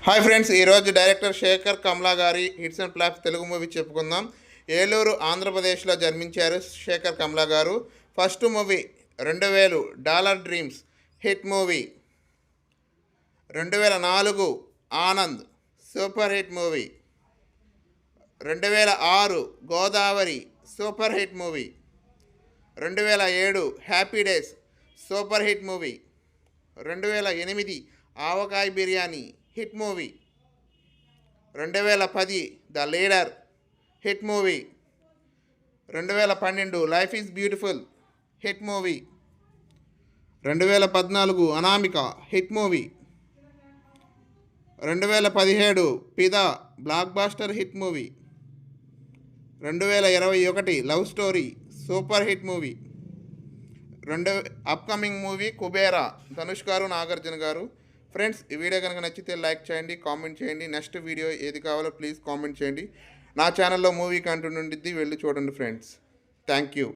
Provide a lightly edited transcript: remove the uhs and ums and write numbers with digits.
Hi friends, ఈరోజు director Sekhar Kammula గారి hits and flops Telugu movie చెప్పుకుందాం. ఏలూరు ఆంధ్రప్రదేశ్లో జన్మించారు శేఖర్ కమ్లా గారు. First movie 2000 dollar dreams hit movie. 2004 Anand super hit movie. 2006 Godavari super hit movie. 2007 happy days super hit movie. 2008 Avakaya Biryani hit movie. 2010 the leader hit movie. 2012 life is beautiful hit movie. 2014 Anamika hit movie. 2017 Fidaa blockbuster hit movie. 2021 love story super hit movie. Upcoming movie Kubera Dhanush గారు, నాగార్జున గారు. Friends, ఈ video కనుక నచ్చితే like చేయండి, comment చేయండి. Next video ఏది కావాలో please comment చేయండి. నా ఛానల్లో మూవీ కంటెంట్ ఉండిద్ది, వెళ్ళి చూడండి ఫ్రెండ్స్. Thank you.